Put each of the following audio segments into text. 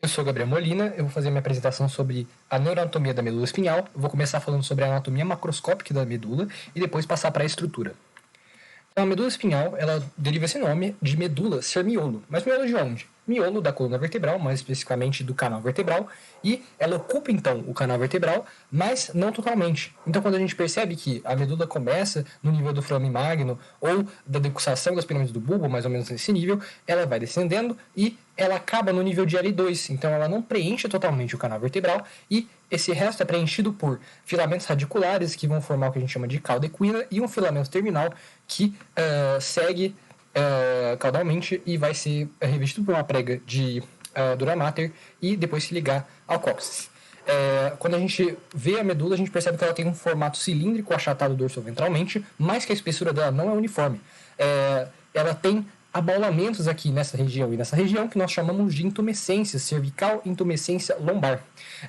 Eu sou Gabriel Molina, eu vou fazer minha apresentação sobre a neuroanatomia da medula espinhal. Eu vou começar falando sobre a anatomia macroscópica da medula e depois passar para a estrutura. Então, a medula espinhal, ela deriva esse nome de medula ser miolo. Mas miolo de onde? Miolo da coluna vertebral, mais especificamente do canal vertebral, e ela ocupa então o canal vertebral, mas não totalmente. Então, quando a gente percebe que a medula começa no nível do foramen magno ou da decussação das pirâmides do bulbo, mais ou menos nesse nível, ela vai descendendo e ela acaba no nível de L2. Então, ela não preenche totalmente o canal vertebral e esse resto é preenchido por filamentos radiculares que vão formar o que a gente chama de cauda equina e um filamento terminal que segue caudalmente e vai ser revestido por uma prega de dura mater e depois se ligar ao cóccix. Quando a gente vê a medula, a gente percebe que ela tem um formato cilíndrico achatado dorsoventralmente, mas que a espessura dela não é uniforme. Ela tem abaulamentos aqui nessa região e nessa região que nós chamamos de intumescência cervical e intumescência lombar.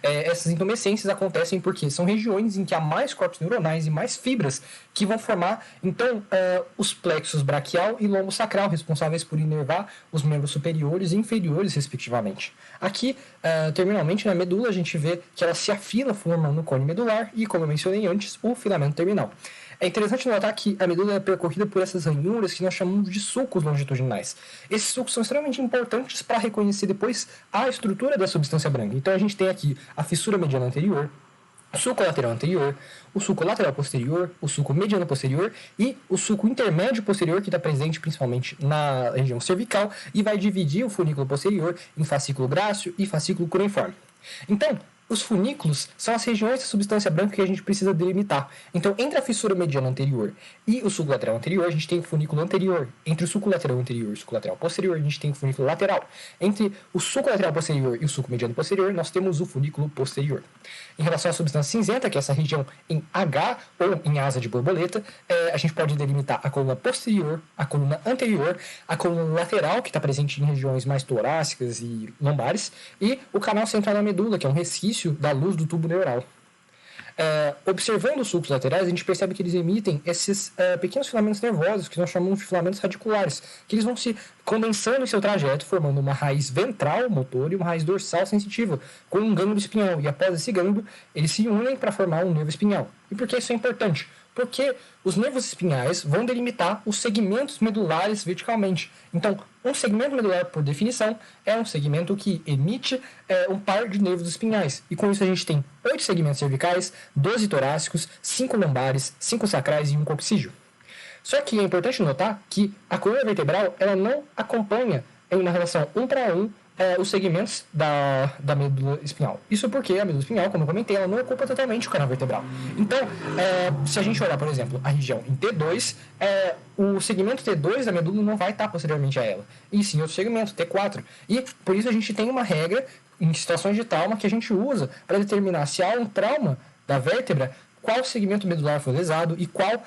Essas intumescências acontecem porque são regiões em que há mais corpos neuronais e mais fibras que vão formar, então, os plexos braquial e lombo sacral, responsáveis por inervar os membros superiores e inferiores, respectivamente. Aqui, terminalmente, na medula, a gente vê que ela se afila formando o cone medular e, como eu mencionei antes, o filamento terminal. É interessante notar que a medula é percorrida por essas ranhuras que nós chamamos de sulcos longitudinais. Esses sulcos são extremamente importantes para reconhecer depois a estrutura da substância branca. Então a gente tem aqui a fissura mediana anterior, o sulco lateral anterior, o sulco lateral posterior, o sulco mediano posterior e o sulco intermédio posterior, que está presente principalmente na região cervical e vai dividir o funículo posterior em fascículo grácil e fascículo cuneiforme. Então, os funículos são as regiões da substância branca que a gente precisa delimitar. Então, entre a fissura mediana anterior e o sulco lateral anterior, a gente tem o funículo anterior. Entre o sulco lateral anterior e o sulco lateral posterior, a gente tem o funículo lateral. Entre o sulco lateral posterior e o sulco mediano posterior, nós temos o funículo posterior. Em relação à substância cinzenta, que é essa região em H ou em asa de borboleta, a gente pode delimitar a coluna posterior, a coluna anterior, a coluna lateral, que está presente em regiões mais torácicas e lombares, e o canal central da medula, que é um resquício da luz do tubo neural. Observando os sulcos laterais, a gente percebe que eles emitem esses pequenos filamentos nervosos, que nós chamamos de filamentos radiculares, que eles vão se condensando em seu trajeto, formando uma raiz ventral motor e uma raiz dorsal sensitiva, com um gânglio espinhal. E após esse gânglio, eles se unem para formar um nervo espinhal. E por que isso é importante? Porque os nervos espinhais vão delimitar os segmentos medulares verticalmente. Então, um segmento medular, por definição, é um segmento que emite um par de nervos espinhais. E com isso a gente tem 8 segmentos cervicais, 12 torácicos, 5 lombares, 5 sacrais e 1 coccígeo. Só que é importante notar que a coluna vertebral ela não acompanha na relação 1 para 1 os segmentos da medula espinhal. Isso porque a medula espinhal, como eu comentei, ela não ocupa totalmente o canal vertebral. Então, se a gente olhar, por exemplo, a região em T2, o segmento T2 da medula não vai estar posteriormente a ela. E sim outro segmento, T4. E por isso a gente tem uma regra em situações de trauma que a gente usa para determinar se há um trauma da vértebra, qual segmento medular foi lesado e qual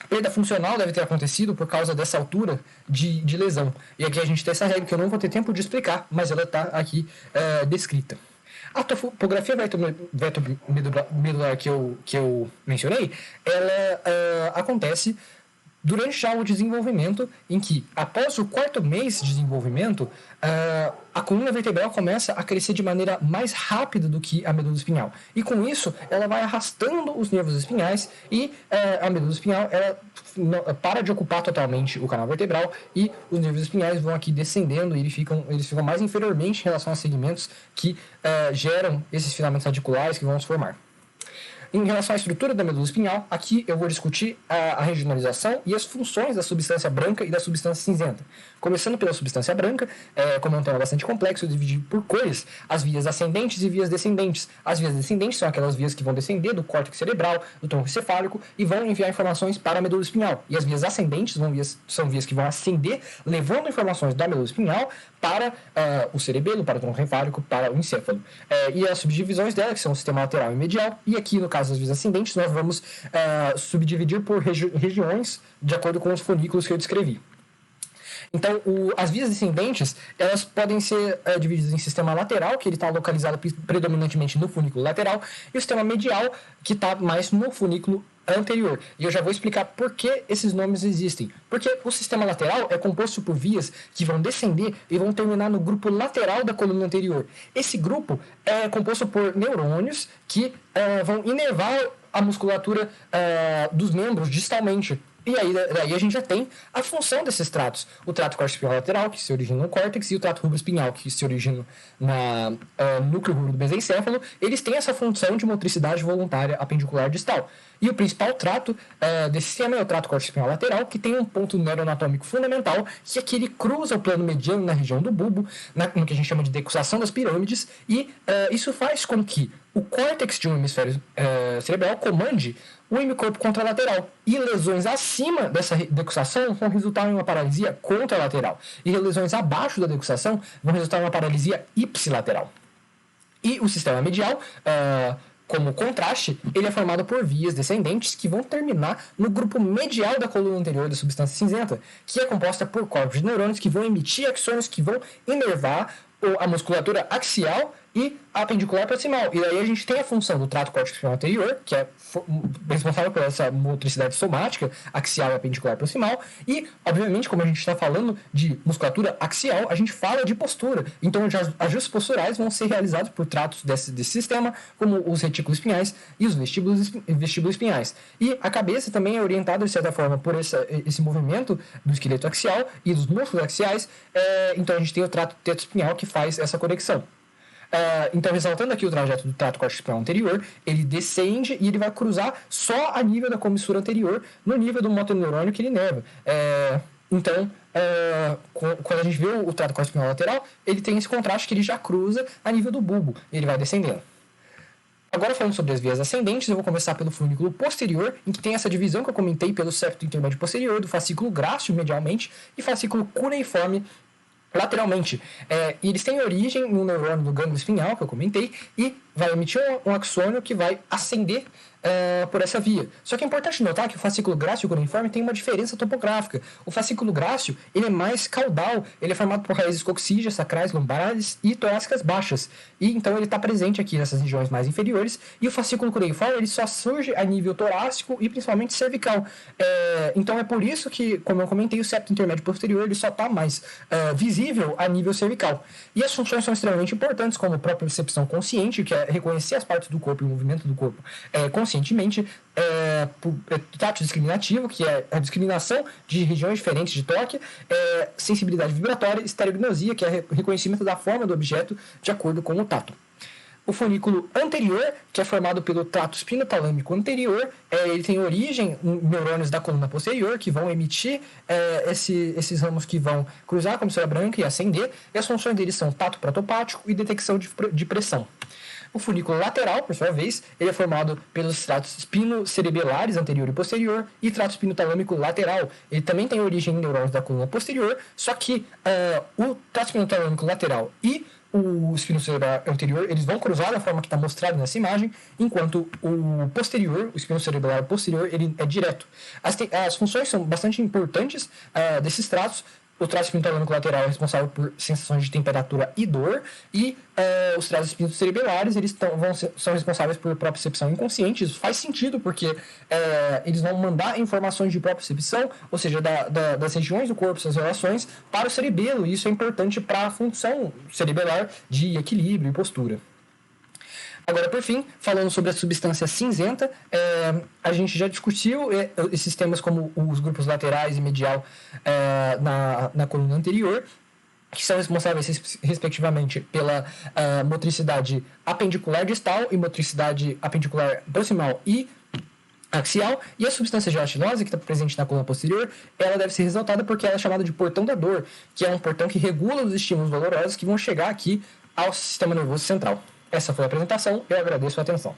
perda funcional deve ter acontecido por causa dessa altura de lesão. E aqui a gente tem essa regra que eu não vou ter tempo de explicar, mas ela está aqui descrita. A topografia medular que eu mencionei, ela acontece durante já o desenvolvimento, em que, após o 4º mês de desenvolvimento, a coluna vertebral começa a crescer de maneira mais rápida do que a medula espinhal. E com isso, ela vai arrastando os nervos espinhais e a medula espinhal ela para de ocupar totalmente o canal vertebral e os nervos espinhais vão aqui descendendo e eles ficam mais inferiormente em relação aos segmentos que geram esses filamentos radiculares que vão se formar. Em relação à estrutura da medula espinhal, aqui eu vou discutir a regionalização e as funções da substância branca e da substância cinzenta. Começando pela substância branca, como é um tema bastante complexo, eu dividi por cores as vias ascendentes e vias descendentes. As vias descendentes são aquelas vias que vão descender do córtex cerebral, do tronco encefálico e vão enviar informações para a medula espinhal. E as vias ascendentes são vias que vão ascender, levando informações da medula espinhal para o cerebelo, para o tronco encefálico, para o encéfalo. E as subdivisões dela, que são o sistema lateral e medial, e aqui no caso das vias ascendentes, nós vamos subdividir por regiões de acordo com os funículos que eu descrevi. Então, as vias descendentes, elas podem ser divididas em sistema lateral, que ele está localizado predominantemente no funículo lateral, e o sistema medial, que está mais no funículo anterior. E eu já vou explicar por que esses nomes existem. Porque o sistema lateral é composto por vias que vão descender e vão terminar no grupo lateral da coluna anterior. Esse grupo é composto por neurônios que vão inervar a musculatura dos membros distalmente. E aí, daí a gente já tem a função desses tratos. O trato córtico lateral, que se origina no córtex, e o trato rubro-espinhal, que se origina no núcleo rubro do mesencéfalo. Eles têm essa função de motricidade voluntária apendicular distal. E o principal trato desse sistema é o trato córtico lateral, que tem um ponto neuroanatômico fundamental, que é que ele cruza o plano mediano na região do bulbo, no que a gente chama de decussação das pirâmides, e isso faz com que o córtex de um hemisfério cerebral comande o hemicorpo contralateral. E lesões acima dessa decussação vão resultar em uma paralisia contralateral. E lesões abaixo da decussação vão resultar em uma paralisia ipsilateral. E o sistema medial, como contraste, ele é formado por vias descendentes que vão terminar no grupo medial da coluna anterior da substância cinzenta, que é composta por corpos de neurônios que vão emitir axônios que vão inervar a musculatura axial e apendicular proximal. E daí a gente tem a função do trato córtico anterior, que é responsável por essa motricidade somática, axial e apendicular proximal. E, obviamente, como a gente está falando de musculatura axial, a gente fala de postura. Então, os ajustes posturais vão ser realizados por tratos desse sistema, como os retículos espinhais e os vestíbulos espinhais. E a cabeça também é orientada, de certa forma, por esse movimento do esqueleto axial e dos músculos axiais. Então, a gente tem o trato teto-espinhal que faz essa conexão. Então, ressaltando aqui o trajeto do trato córtico anterior, ele descende e ele vai cruzar só a nível da comissura anterior, no nível do motoneurônio que ele inerva. Então, quando a gente vê o trato córtico lateral, ele tem esse contraste que ele já cruza a nível do bulbo, e ele vai descendendo. Agora, falando sobre as vias ascendentes, eu vou começar pelo funículo posterior, em que tem essa divisão que eu comentei pelo septo intermédio posterior, do fascículo grácil medialmente e fascículo cuneiforme lateralmente. E eles têm origem no neurônio do gânglio espinhal, que eu comentei, e vai emitir um axônio que vai ascender por essa via. Só que é importante notar que o fascículo grácil e o cuneiforme tem uma diferença topográfica. O fascículo grácil ele é mais caudal, ele é formado por raízes coxígeas, sacrais, lombares e torácicas baixas. E então ele está presente aqui nessas regiões mais inferiores. E o fascículo cuneiforme ele só surge a nível torácico e principalmente cervical. Então é por isso que, como eu comentei, o septo intermédio posterior ele só está mais visível a nível cervical. E as funções são extremamente importantes, como a própria percepção consciente, que é reconhecer as partes do corpo e o movimento do corpo conscientemente, tato discriminativo, que é a discriminação de regiões diferentes de toque, sensibilidade vibratória, estereognosia, que é o reconhecimento da forma do objeto de acordo com o tato. O funículo anterior, que é formado pelo trato espinotalâmico anterior, ele tem origem em neurônios da coluna posterior, que vão emitir esses ramos que vão cruzar a comissura branca e ascender, e as funções deles são tato protopático e detecção de pressão. O funículo lateral, por sua vez, ele é formado pelos tratos espinocerebelares anterior e posterior e trato espinotalâmico lateral. Ele também tem origem em neurônios da coluna posterior, só que o trato espinotalâmico lateral e o espinocerebral anterior, eles vão cruzar da forma que está mostrado nessa imagem, enquanto o posterior, o espinocerebral posterior, ele é direto. As funções são bastante importantes desses tratos. O trato espinotalâmico lateral é responsável por sensações de temperatura e dor, e os tratos espinocerebelares eles são responsáveis por propriocepção inconsciente. Isso faz sentido, porque eles vão mandar informações de propriocepção, ou seja, das regiões do corpo, suas relações, para o cerebelo, e isso é importante para a função cerebelar de equilíbrio e postura. Agora, por fim, falando sobre a substância cinzenta, a gente já discutiu esses temas como os grupos laterais e medial na coluna anterior, que são responsáveis, respectivamente, pela motricidade apendicular distal e motricidade apendicular proximal e axial. E a substância gelatinosa, que está presente na coluna posterior, ela deve ser ressaltada porque ela é chamada de portão da dor, que é um portão que regula os estímulos dolorosos que vão chegar aqui ao sistema nervoso central. Essa foi a apresentação, eu agradeço a atenção.